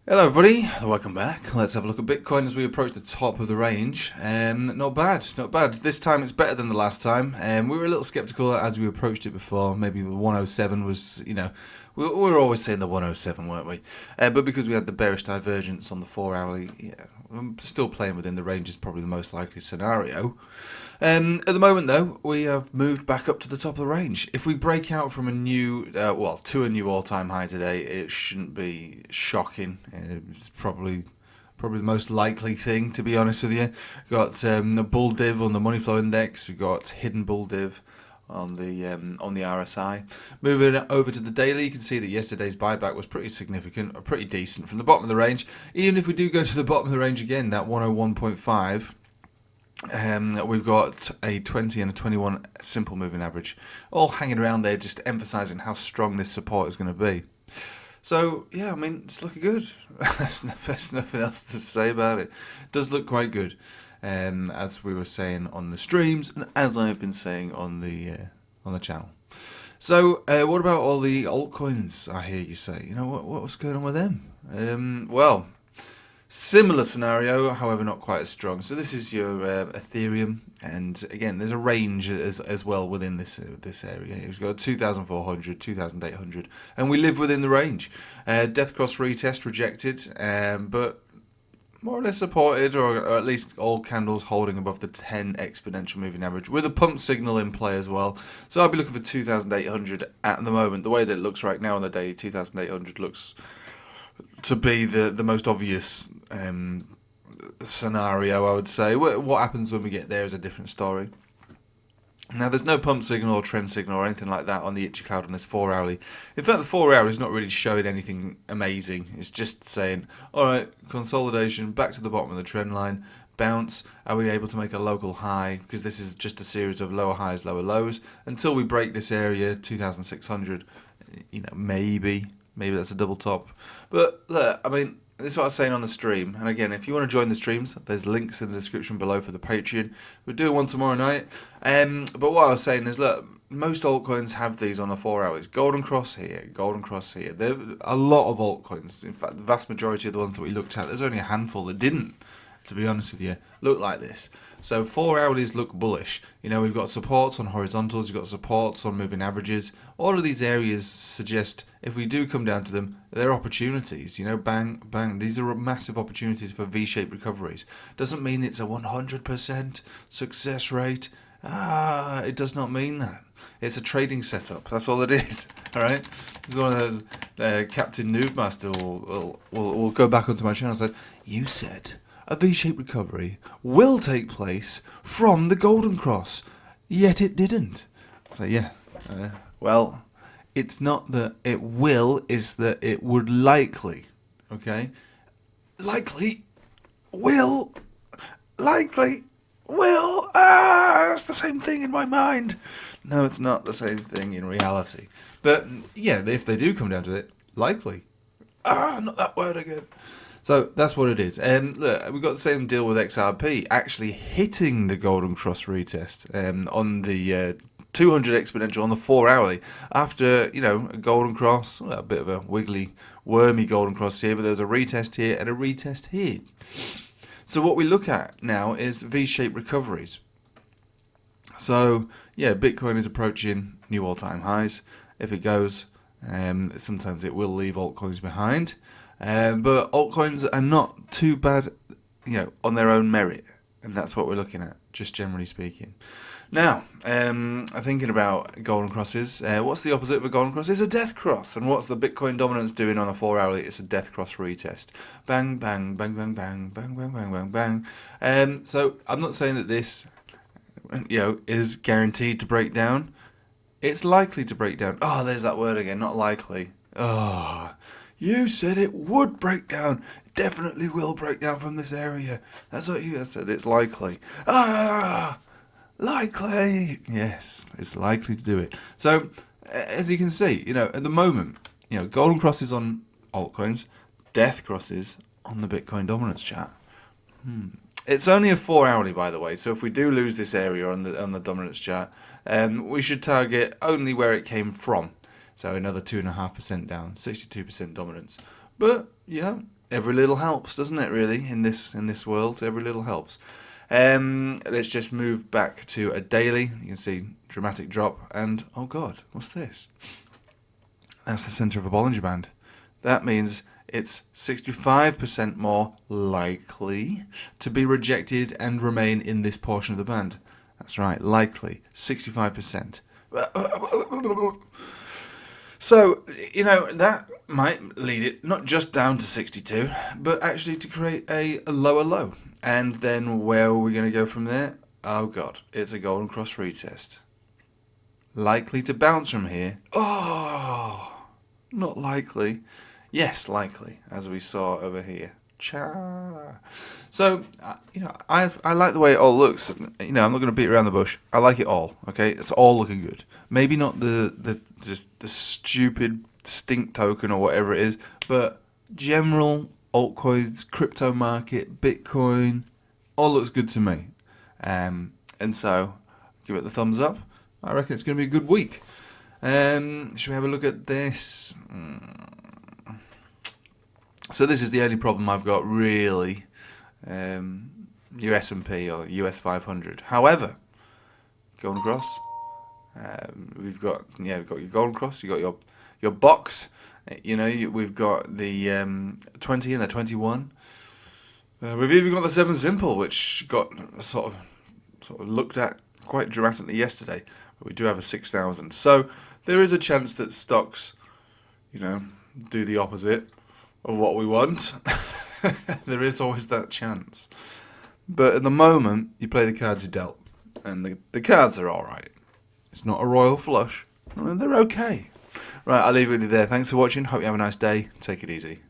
Hello everybody, welcome back. Let's have a look at Bitcoin as we approach the top of the range. Not bad, not bad. This time it's better than the last time. We were a little skeptical as we approached it before. Maybe the 107 was, we were always saying the 107, weren't we? But because we had the bearish divergence on the 4 hourly, yeah, I'm still playing within the range is probably the most likely scenario. At the moment, though, we have moved back up to the top of the range. If we break out from a new, to a new all-time high today, it shouldn't be shocking. It's probably the most likely thing, to be honest with you. We've got a bull div on the money flow index. We've got hidden bull div on the RSI. Moving over to the daily, you can see that yesterday's buyback was pretty significant, or pretty decent from the bottom of the range. Even if we do go to the bottom of the range again, that 101.5. We've got a 20 and a 21 simple moving average, all hanging around there, just emphasising how strong this support is going to be. So, yeah, I mean, it's looking good. There's nothing else to say about it. It does look quite good, as we were saying on the streams, and as I've been saying on the channel. So, what about all the altcoins, I hear you say? You know, what's going on with them? Well, similar scenario, however not quite as strong. So this is your Ethereum, and again, there's a range as well within this area. We've got 2,400, 2,800, and we live within the range. Death cross retest rejected, but more or less supported, or at least all candles holding above the 10 exponential moving average with a pump signal in play as well. So I'll be looking for 2,800 at the moment. The way that it looks right now on the day, 2,800 looks to be the most obvious scenario, I would say. What happens when we get there is a different story. Now, there's no pump signal or trend signal or anything like that on the Itchy Cloud on this 4 hourly. In fact, the 4 hour is not really showing anything amazing. It's just saying, alright, consolidation, back to the bottom of the trend line, bounce. Are we able to make a local high? Because this is just a series of lower highs, lower lows, until we break this area, 2,600, maybe that's a double top. But look, I mean, this is what I was saying on the stream. And again, if you want to join the streams, there's links in the description below for the Patreon. We're doing one tomorrow night. But what I was saying is, look, most altcoins have these on the 4 hours. Golden cross here, golden cross here. There are a lot of altcoins. In fact, the vast majority of the ones that we looked at, there's only a handful that didn't, to be honest with you, look like this. So 4 hourlies look bullish. We've got supports on horizontals, you've got supports on moving averages. All of these areas suggest, if we do come down to them, they're opportunities. Bang, bang. These are massive opportunities for V-shaped recoveries. Doesn't mean it's a 100% success rate. It does not mean that. It's a trading setup. That's all it is. All right. It's one of those. Captain Noobmaster will go back onto my channel and say, "You said a V-shaped recovery will take place from the Golden Cross, yet it didn't." So yeah, well, it's not that it will, it's that it would likely, okay? Likely, will, it's the same thing in my mind. No, it's not the same thing in reality. But yeah, if they do come down to it, likely. Not that word again. So that's what it is. And look, we've got the same deal with XRP actually hitting the Golden Cross retest on the 200 exponential on the 4 hourly after, a Golden Cross, a bit of a wiggly, wormy Golden Cross here, but there was a retest here and a retest here. So what we look at now is V-shaped recoveries. So yeah, Bitcoin is approaching new all-time highs. If it goes, sometimes it will leave altcoins behind. But altcoins are not too bad, on their own merit. And that's what we're looking at, just generally speaking. Now, thinking about golden crosses, what's the opposite of a golden cross? It's a death cross. And what's the Bitcoin dominance doing on a 4 hourly? It's a death cross retest. Bang, bang, bang, bang, bang, bang, bang, bang, bang, bang. So I'm not saying that this, is guaranteed to break down. It's likely to break down. Oh, there's that word again, not likely. Oh, you said it would break down. It definitely will break down from this area. That's what you said. It's likely. Likely. Yes, it's likely to do it. So, as you can see, at the moment, golden crosses on altcoins, death crosses on the Bitcoin dominance chart. It's only a 4 hourly, by the way. So if we do lose this area on the dominance chart, we should target only where it came from. So another 2.5% down, 62% dominance. But yeah, every little helps, doesn't it? Really, in this world, every little helps. Let's just move back to a daily. You can see dramatic drop, and oh god, what's this? That's the center of a Bollinger Band. That means it's 65% more likely to be rejected and remain in this portion of the band. That's right, likely, 65%. So, that might lead it not just down to 62, but actually to create a lower low. And then where are we going to go from there? Oh god, it's a golden cross retest. Likely to bounce from here. Oh, not likely. Yes, likely, as we saw over here. Cha. So, I like the way it all looks. I'm not going to beat around the bush. I like it all. Okay, it's all looking good. Maybe not the stupid stink token or whatever it is, but general altcoins, crypto market, Bitcoin, all looks good to me. And so, give it the thumbs up. I reckon it's going to be a good week. Should we have a look at this? So this is the only problem I've got, really. Your S&P or US 500. However, golden cross. We've got your golden cross. You got your box. We've got the 20 and the 21. We've even got the 7 simple, which got sort of looked at quite dramatically yesterday. But we do have a 6,000. So there is a chance that stocks, do the opposite of what we want. There is always that chance. But at the moment, you play the cards you dealt. And the cards are alright. It's not a royal flush. They're okay. Right, I'll leave it with you there. Thanks for watching. Hope you have a nice day. Take it easy.